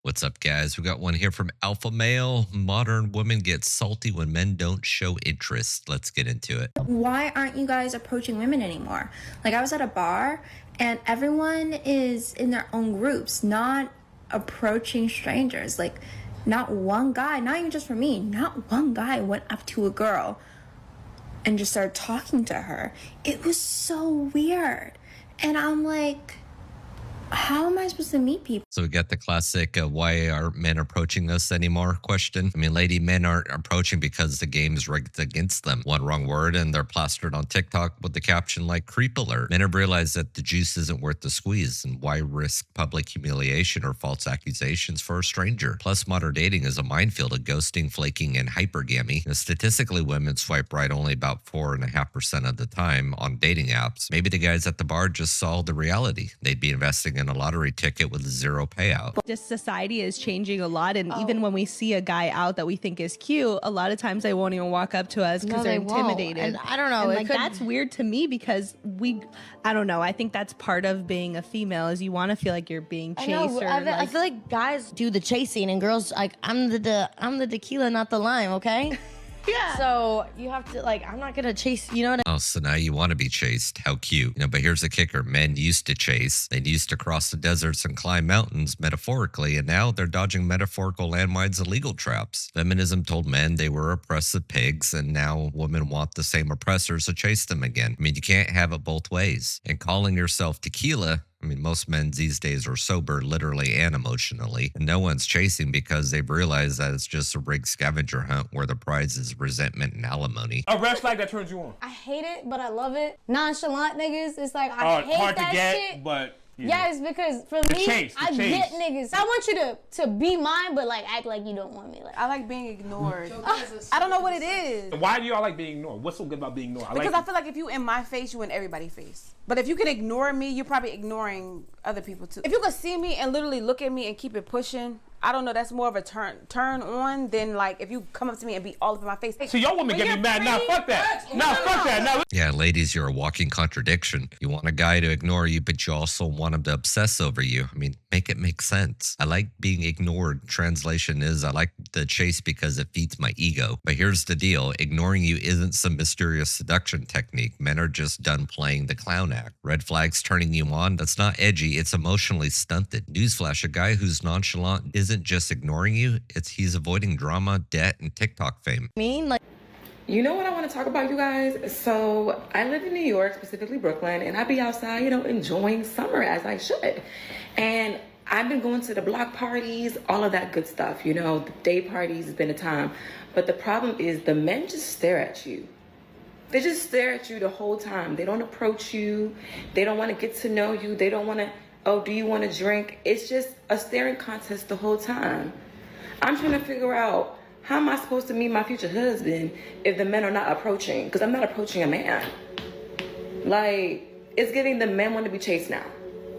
What's up, guys? We got one here from Alpha Male. Modern women get salty when men don't show interest. Let's get into it. Why aren't you guys approaching women anymore? Like, I was at a bar and everyone is in their own groups, not approaching strangers. Like, not one guy, not even just for me, not one guy went up to a girl and just started talking to her. It was so weird. And I'm like, how am I supposed to meet people? So we got the classic why aren't men approaching us anymore question. I mean, lady, men aren't approaching because the game is rigged against them. One wrong word and they're plastered on TikTok with the caption like creep alert. Men have realized that the juice isn't worth the squeeze, and why risk public humiliation or false accusations for a stranger? Plus, modern dating is a minefield of ghosting, flaking, and hypergamy. Now, statistically, women swipe right only about 4.5% of the time on dating apps. Maybe the guys at the bar just saw the reality. They'd be investing in a lottery ticket with zero payout. Just society is changing a lot, and even when we see a guy out that we think is cute, a lot of times they won't even walk up to us because they're intimidated. And I don't know, and like that's weird to me because I don't know, I think that's part of being a female is you want to feel like you're being chased. I feel like guys do the chasing and girls like I'm the tequila, not the lime, okay? Yeah. So you have to I'm not gonna chase, you know what I mean? Oh, so now you want to be chased. How cute. But here's the kicker. Men used to chase. They used to cross the deserts and climb mountains metaphorically, and now they're dodging metaphorical landmines and legal traps. Feminism told men they were oppressive pigs, and now women want the same oppressors to chase them again. I mean, you can't have it both ways. And calling yourself tequila, I mean, most men these days are sober, literally and emotionally, and no one's chasing because they've realized that it's just a rigged scavenger hunt where the prize is resentment and alimony. A red flag that turns you on. I hate it, but I love it. Nonchalant niggas, it's like I hate hard that to get, shit. but yes, because for me, I get niggas. I want you to be mine, but like act like you don't want me. Like I like being ignored. I don't know what it is. Why do y'all like being ignored? What's so good about being ignored? Because I feel like if you in my face, you in everybody's face. But if you can ignore me, you're probably ignoring other people too. If you could see me and literally look at me and keep it pushing, I don't know, that's more of a turn on than like if you come up to me and be all up in my face. So y'all women get me mad. Nah, fuck that. Nah, fuck that. Nah. Yeah, ladies, you're a walking contradiction. You want a guy to ignore you, but you also want him to obsess over you. I mean, make it make sense. I like being ignored. Translation is I like the chase because it feeds my ego. But here's the deal. Ignoring you isn't some mysterious seduction technique. Men are just done playing the clown act. Red flags turning you on, that's not edgy. It's emotionally stunted. Newsflash, a guy who's nonchalant isn't just ignoring you. He's avoiding drama, debt, and TikTok fame. You know what I want to talk about, you guys? So I live in New York, specifically Brooklyn, and I be outside, enjoying summer as I should. And I've been going to the block parties, all of that good stuff. The day parties has been a time. But the problem is the men just stare at you. They just stare at you the whole time. They don't approach you. They don't want to get to know you. They don't want to, oh, do you want to drink? It's just a staring contest the whole time. I'm trying to figure out, how am I supposed to meet my future husband if the men are not approaching? Because I'm not approaching a man. It's giving the men want to be chased now.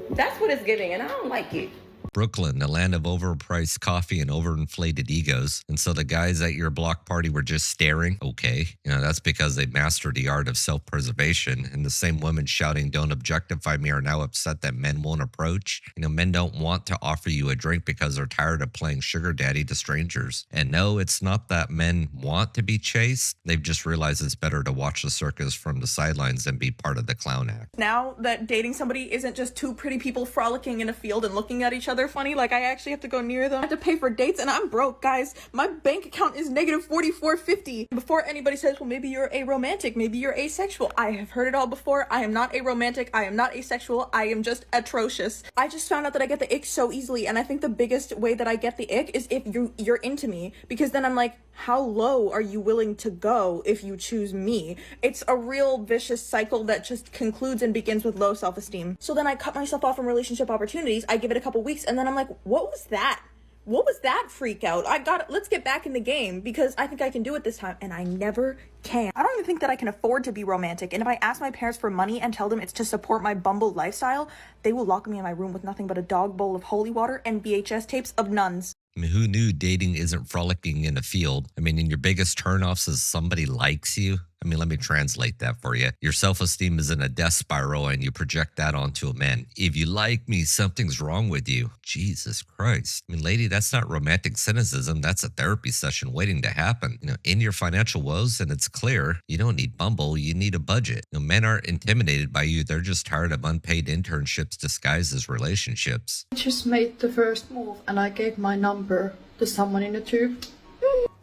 That's what it's giving, and I don't like it. Brooklyn, the land of overpriced coffee and overinflated egos. And so the guys at your block party were just staring. Okay. That's because they mastered the art of self-preservation. And the same women shouting, don't objectify me, are now upset that men won't approach. Men don't want to offer you a drink because they're tired of playing sugar daddy to strangers. And no, it's not that men want to be chased. They've just realized it's better to watch the circus from the sidelines than be part of the clown act. Now that dating somebody isn't just two pretty people frolicking in a field and looking at each other funny, like I actually have to go near them. I have to pay for dates and I'm broke, guys. My bank account is negative $44.50. Before anybody says, well, maybe you're aromantic, maybe you're asexual, I have heard it all before. I am not aromantic, I am not asexual, I am just atrocious. I just found out that I get the ick so easily, and I think the biggest way that I get the ick is if you're into me, because then I'm like, how low are you willing to go if you choose me? It's a real vicious cycle that just concludes and begins with low self-esteem. So then I cut myself off from relationship opportunities. I give it a couple weeks and then I'm like, what was that? What was that freak out? Let's get back in the game because I think I can do it this time, and I never can. I don't even think that I can afford to be romantic, and if I ask my parents for money and tell them it's to support my Bumble lifestyle, they will lock me in my room with nothing but a dog bowl of holy water and VHS tapes of nuns. I mean, who knew dating isn't frolicking in a field? I mean, and your biggest turnoffs is somebody likes you. I mean, let me translate that for you. Your self-esteem is in a death spiral and you project that onto a man. If you like me, something's wrong with you. Jesus Christ. I mean, lady, that's not romantic cynicism. That's a therapy session waiting to happen. In your financial woes, and it's clear, you don't need Bumble, you need a budget. Men aren't intimidated by you. They're just tired of unpaid internships disguised as relationships. I just made the first move and I gave my number to someone in the tube.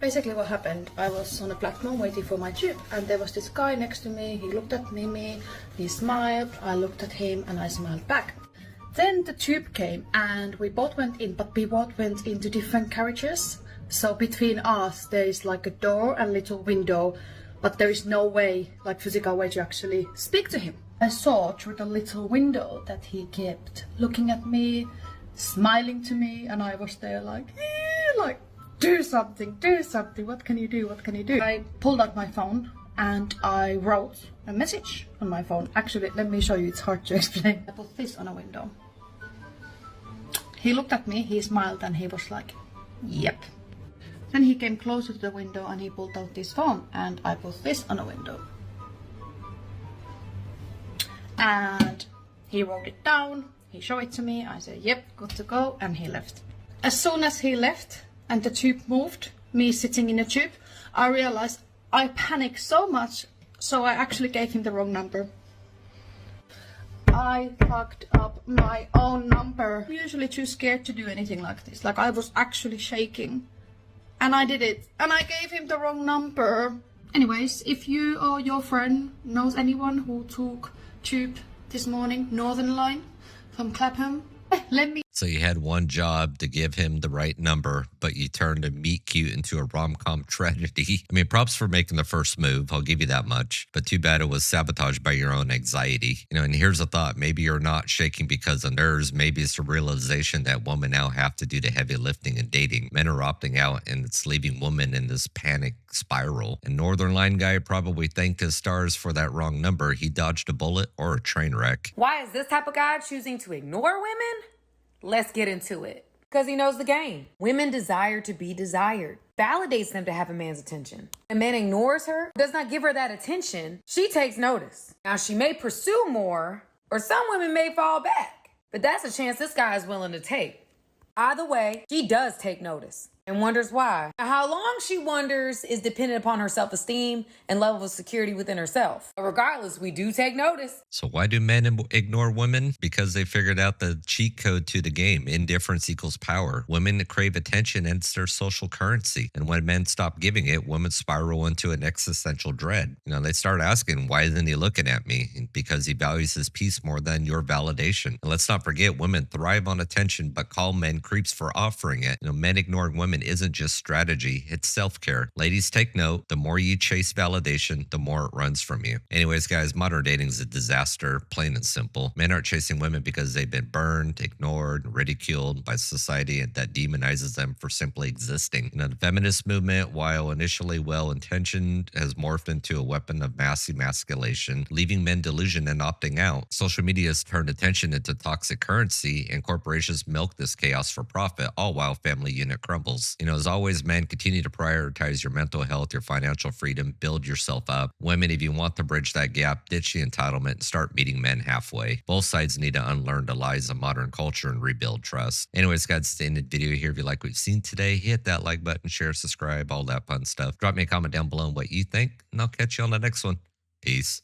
Basically what happened, I was on a platform waiting for my tube and there was this guy next to me. He looked at me, he smiled, I looked at him and I smiled back. Then the tube came and we both went in, but we both went into different carriages. So between us there is like a door and little window, but there is no way, like physical way, to actually speak to him. I saw through the little window that he kept looking at me, smiling to me, and I was there like, do something, what can you do? I pulled out my phone and I wrote a message on my phone. Actually, let me show you, it's hard to explain. I put this on a window. He looked at me, he smiled, and he was like, yep. Then he came closer to the window and he pulled out his phone and I put this on a window. And he wrote it down, he showed it to me, I said, yep, good to go, and he left. As soon as he left and the tube moved, me sitting in a tube, I realized I panicked so much, so I actually gave him the wrong number. I fucked up my own number. I'm usually too scared to do anything like this. Like, I was actually shaking. And I did it. And I gave him the wrong number. Anyways, if you or your friend knows anyone who took tube this morning, Northern Line from Clapham, let me. So you had one job to give him the right number, but you turned a meet cute into a rom-com tragedy. I mean, props for making the first move. I'll give you that much. But too bad it was sabotaged by your own anxiety. And here's a thought. Maybe you're not shaking because of nerves. Maybe it's the realization that women now have to do the heavy lifting and dating. Men are opting out, and it's leaving women in this panic spiral. And Northern Line guy probably thanked his stars for that wrong number. He dodged a bullet or a train wreck. Why is this type of guy choosing to ignore women? Let's get into it. Because he knows the game. Women desire to be desired. Validates them to have a man's attention. A man ignores her, does not give her that attention. She takes notice. Now, she may pursue more, or some women may fall back. But that's a chance this guy is willing to take. Either way, she does take notice and wonders why. Now, how long she wonders is dependent upon her self-esteem and level of security within herself. But regardless, we do take notice. So why do men ignore women? Because they figured out the cheat code to the game. Indifference equals power. Women crave attention and it's their social currency. And when men stop giving it, women spiral into an existential dread. They start asking, why isn't he looking at me? Because he values his peace more than your validation. And let's not forget, women thrive on attention, but call men creeps for offering it. Men ignoring women isn't just strategy, it's self-care. Ladies, take note, the more you chase validation, the more it runs from you. Anyways, guys, modern dating is a disaster, plain and simple. Men aren't chasing women because they've been burned, ignored, ridiculed by society that demonizes them for simply existing. The feminist movement, while initially well-intentioned, has morphed into a weapon of mass emasculation, leaving men delusioned and opting out. Social media has turned attention into toxic currency, and corporations milk this chaos for profit, all while family unit crumbles. As always, men, continue to prioritize your mental health, your financial freedom, build yourself up. Women, if you want to bridge that gap, ditch the entitlement and start meeting men halfway. Both sides need to unlearn the lies of modern culture and rebuild trust. Anyways, guys, that's the end of the video here. If you like what you've seen today, hit that like button, share, subscribe, all that fun stuff. Drop me a comment down below on what you think, and I'll catch you on the next one. Peace.